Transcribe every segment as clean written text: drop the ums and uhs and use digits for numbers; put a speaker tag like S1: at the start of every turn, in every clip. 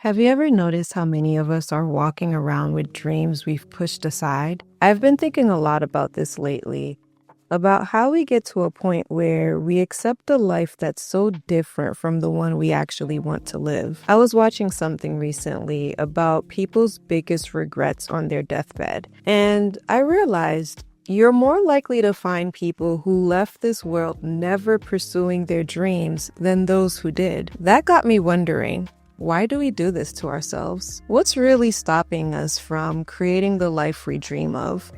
S1: Have you ever noticed how many of us are walking around with dreams we've pushed aside? I've been thinking a lot about this lately, about how we get to a point where we accept a life that's so different from the one we actually want to live. I was watching something recently about people's biggest regrets on their deathbed, and I realized you're more likely to find people who left this world never pursuing their dreams than those who did. That got me wondering. Why do we do this to ourselves? What's really stopping us from creating the life we dream of?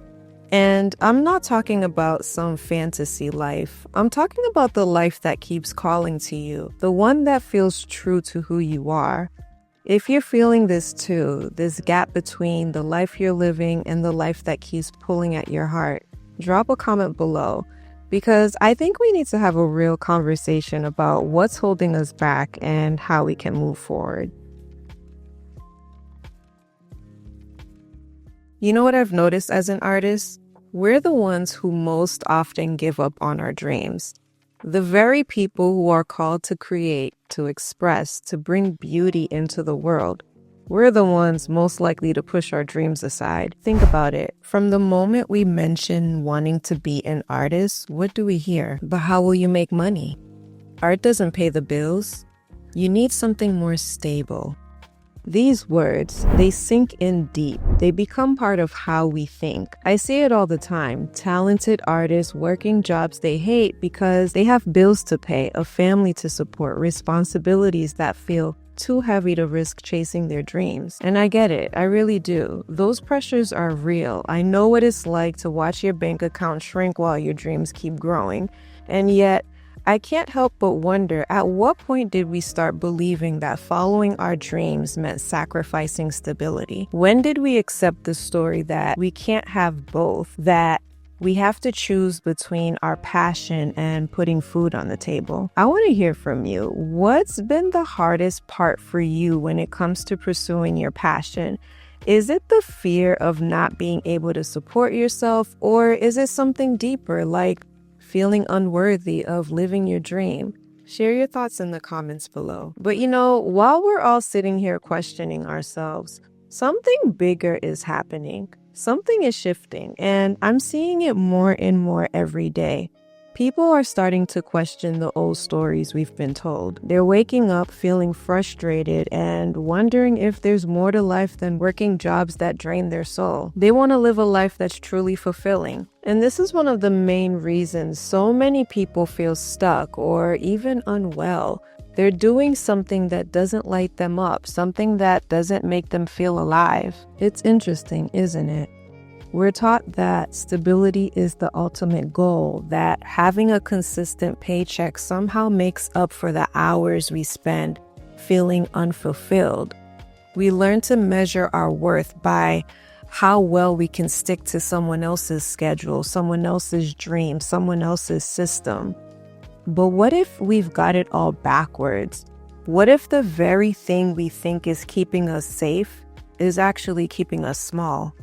S1: And I'm not talking about some fantasy life. I'm talking about the life that keeps calling to you, the one that feels true to who you are. If you're feeling this too, this gap between the life you're living and the life that keeps pulling at your heart, drop a comment below. Because I think we need to have a real conversation about what's holding us back and how we can move forward. You know what I've noticed as an artist? We're the ones who most often give up on our dreams. The very people who are called to create, to express, to bring beauty into the world. We're the ones most likely to push our dreams aside. Think about it. From the moment we mention wanting to be an artist, what do we hear? But how will you make money? Art doesn't pay the bills. You need something more stable. These words, they sink in deep. They become part of how we think. I see it all the time. Talented artists working jobs they hate because they have bills to pay, a family to support, responsibilities that feel too heavy to risk chasing their dreams. And I get it. I really do. Those pressures are real. I know what it's like to watch your bank account shrink while your dreams keep growing. And yet, I can't help but wonder, at what point did we start believing that following our dreams meant sacrificing stability? When did we accept the story that we can't have both, that we have to choose between our passion and putting food on the table? I want to hear from you. What's been the hardest part for you when it comes to pursuing your passion? Is it the fear of not being able to support yourself, or is it something deeper, like feeling unworthy of living your dream? Share your thoughts in the comments below. But while we're all sitting here questioning ourselves, something bigger is happening. Something is shifting, and I'm seeing it more and more every day. People are starting to question the old stories we've been told. They're waking up feeling frustrated and wondering if there's more to life than working jobs that drain their soul. They want to live a life that's truly fulfilling. And this is one of the main reasons so many people feel stuck or even unwell. They're doing something that doesn't light them up, something that doesn't make them feel alive. It's interesting, isn't it? We're taught that stability is the ultimate goal, that having a consistent paycheck somehow makes up for the hours we spend feeling unfulfilled. We learn to measure our worth by how well we can stick to someone else's schedule, someone else's dream, someone else's system. But what if we've got it all backwards? What if the very thing we think is keeping us safe is actually keeping us small?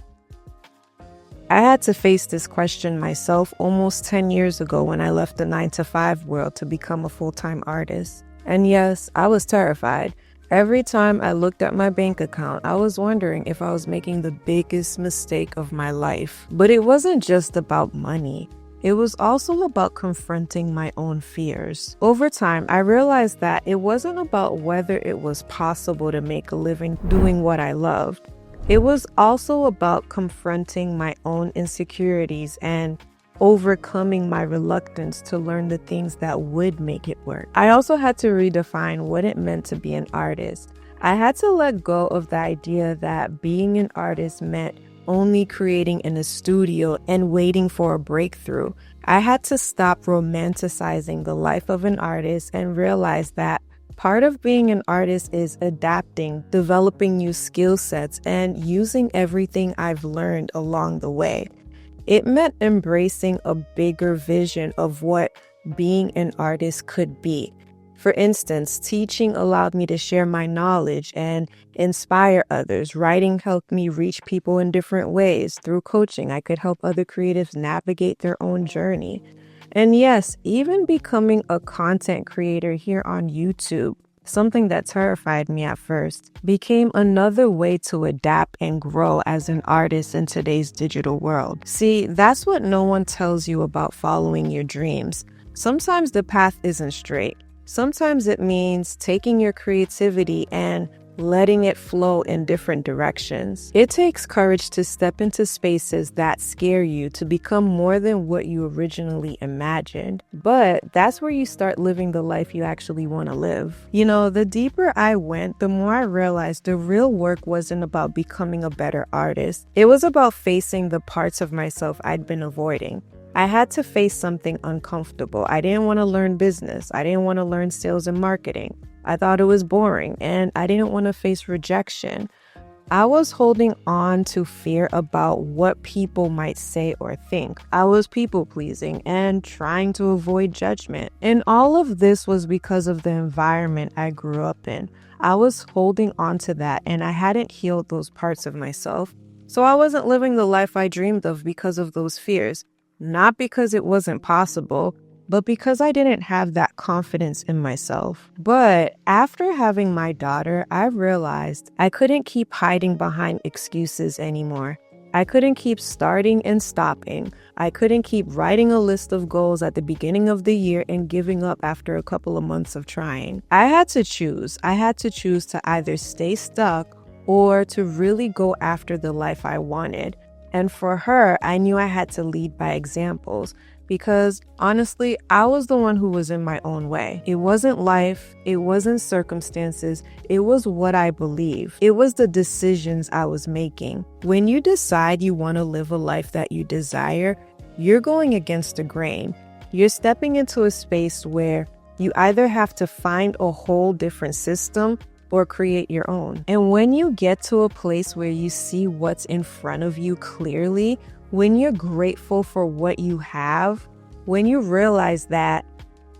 S1: I had to face this question myself almost 10 years ago when I left the 9-to-5 world to become a full-time artist. And yes, I was terrified. Every time I looked at my bank account, I was wondering if I was making the biggest mistake of my life. But it wasn't just about money. It was also about confronting my own fears. Over time, I realized that it wasn't about whether it was possible to make a living doing what I loved. It was also about confronting my own insecurities and overcoming my reluctance to learn the things that would make it work. I also had to redefine what it meant to be an artist. I had to let go of the idea that being an artist meant only creating in a studio and waiting for a breakthrough. I had to stop romanticizing the life of an artist and realize that part of being an artist is adapting, developing new skill sets, and using everything I've learned along the way. It meant embracing a bigger vision of what being an artist could be. For instance, teaching allowed me to share my knowledge and inspire others. Writing helped me reach people in different ways. Through coaching, I could help other creatives navigate their own journey. And yes, even becoming a content creator here on YouTube something that terrified me at first, became another way to adapt and grow as an artist in today's digital world. See, that's what no one tells you about following your dreams. Sometimes the path isn't straight. Sometimes it means taking your creativity and letting it flow in different directions. It takes courage to step into spaces that scare you to become more than what you originally imagined. But that's where you start living the life you actually want to live. You know, the deeper I went, the more I realized the real work wasn't about becoming a better artist. It was about facing the parts of myself I'd been avoiding. I had to face something uncomfortable. I didn't want to learn business. I didn't want to learn sales and marketing. I thought it was boring, and I didn't want to face rejection. I was holding on to fear about what people might say or think. I was people pleasing and trying to avoid judgment. And all of this was because of the environment I grew up in. I was holding on to that, and I hadn't healed those parts of myself. So I wasn't living the life I dreamed of because of those fears. Not because it wasn't possible, but because I didn't have that confidence in myself. But after having my daughter, I realized I couldn't keep hiding behind excuses anymore. I couldn't keep starting and stopping. I couldn't keep writing a list of goals at the beginning of the year and giving up after a couple of months of trying. I had to choose. I had to choose to either stay stuck or to really go after the life I wanted. And for her, I knew I had to lead by examples because honestly, I was the one who was in my own way. It wasn't life, it wasn't circumstances, it was what I believe. It was the decisions I was making. When you decide you want to live a life that you desire, you're going against the grain. You're stepping into a space where you either have to find a whole different system or create your own. And when you get to a place where you see what's in front of you clearly, when you're grateful for what you have, when you realize that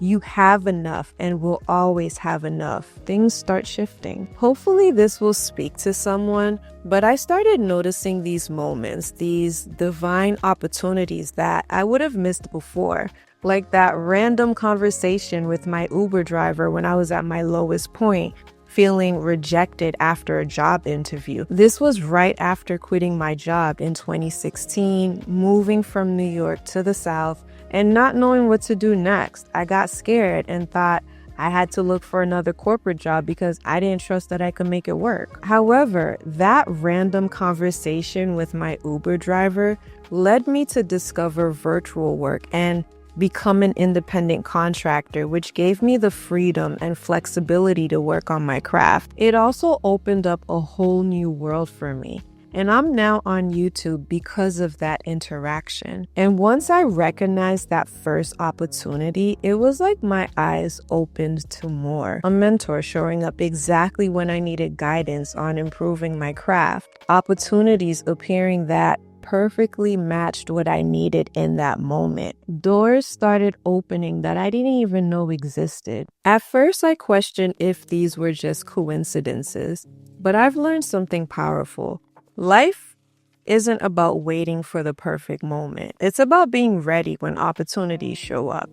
S1: you have enough and will always have enough, things start shifting. Hopefully this will speak to someone, but I started noticing these moments, these divine opportunities that I would have missed before. Like that random conversation with my Uber driver when I was at my lowest point, feeling rejected after a job interview. This was right after quitting my job in 2016, moving from New York to the South, and not knowing what to do next. I got scared and thought I had to look for another corporate job because I didn't trust that I could make it work. However, that random conversation with my Uber driver led me to discover virtual work and become an independent contractor, which gave me the freedom and flexibility to work on my craft. It also opened up a whole new world for me. And I'm now on YouTube because of that interaction. And once I recognized that first opportunity, it was like my eyes opened to more. A mentor showing up exactly when I needed guidance on improving my craft. Opportunities appearing that perfectly matched what I needed in that moment. Doors started opening that I didn't even know existed. At first, I questioned if these were just coincidences, but I've learned something powerful. Life isn't about waiting for the perfect moment. It's about being ready when opportunities show up.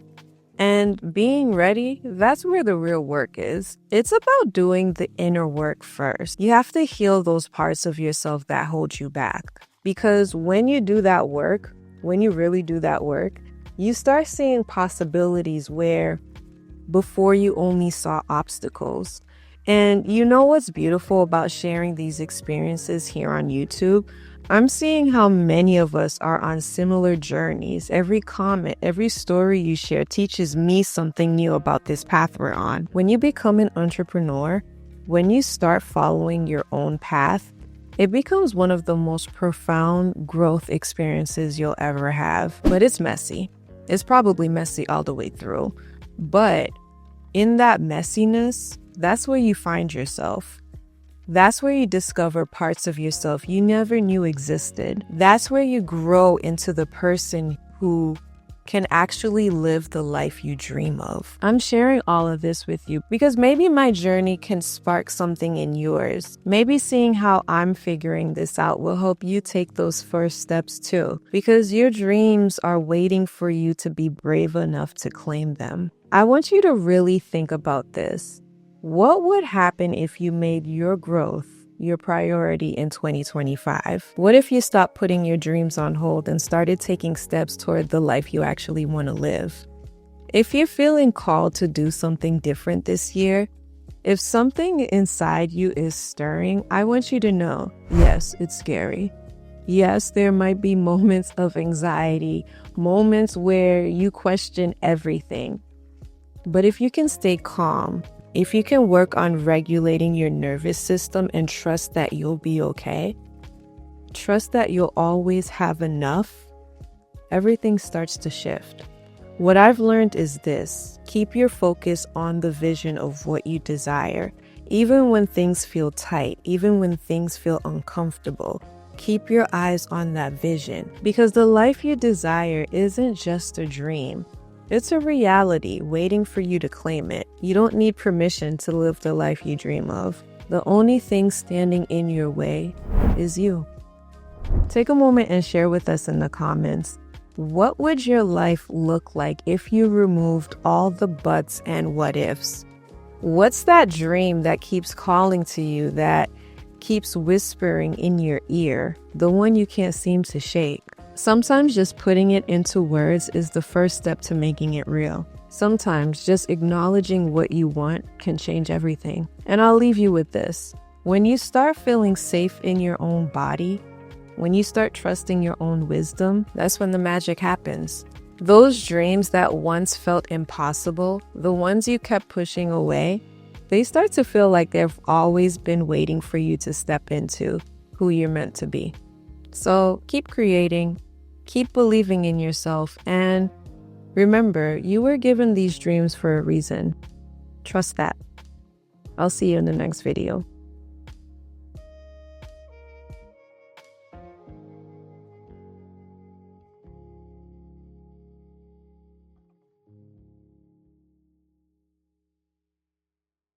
S1: And being ready, that's where the real work is. It's about doing the inner work first. You have to heal those parts of yourself that hold you back. Because when you do that work, when you really do that work, you start seeing possibilities where before you only saw obstacles. And you know what's beautiful about sharing these experiences here on YouTube? I'm seeing how many of us are on similar journeys. Every comment, every story you share teaches me something new about this path we're on. When you become an entrepreneur, when you start following your own path, it becomes one of the most profound growth experiences you'll ever have. But it's messy. It's probably messy all the way through. But in that messiness, that's where you find yourself. That's where you discover parts of yourself you never knew existed. That's where you grow into the person who can actually live the life you dream of. I'm sharing all of this with you because maybe my journey can spark something in yours. Maybe seeing how I'm figuring this out will help you take those first steps too, because your dreams are waiting for you to be brave enough to claim them. I want you to really think about this. What would happen if you made your growth your priority in 2025? What if you stopped putting your dreams on hold and started taking steps toward the life you actually want to live? If you're feeling called to do something different this year, if something inside you is stirring, I want you to know, yes, it's scary. Yes, there might be moments of anxiety, moments where you question everything. But if you can stay calm, if you can work on regulating your nervous system and trust that you'll be okay, trust that you'll always have enough, everything starts to shift. What I've learned is this: keep your focus on the vision of what you desire. Even when things feel tight, even when things feel uncomfortable, keep your eyes on that vision, because the life you desire isn't just a dream. It's a reality waiting for you to claim it. You don't need permission to live the life you dream of. The only thing standing in your way is you. Take a moment and share with us in the comments. What would your life look like if you removed all the buts and what ifs? What's that dream that keeps calling to you, that keeps whispering in your ear, the one you can't seem to shake? Sometimes just putting it into words is the first step to making it real. Sometimes just acknowledging what you want can change everything. And I'll leave you with this. When you start feeling safe in your own body, when you start trusting your own wisdom, that's when the magic happens. Those dreams that once felt impossible, the ones you kept pushing away, they start to feel like they've always been waiting for you to step into who you're meant to be. So keep creating, keep believing in yourself, and remember, you were given these dreams for a reason. Trust that. I'll see you in the next video.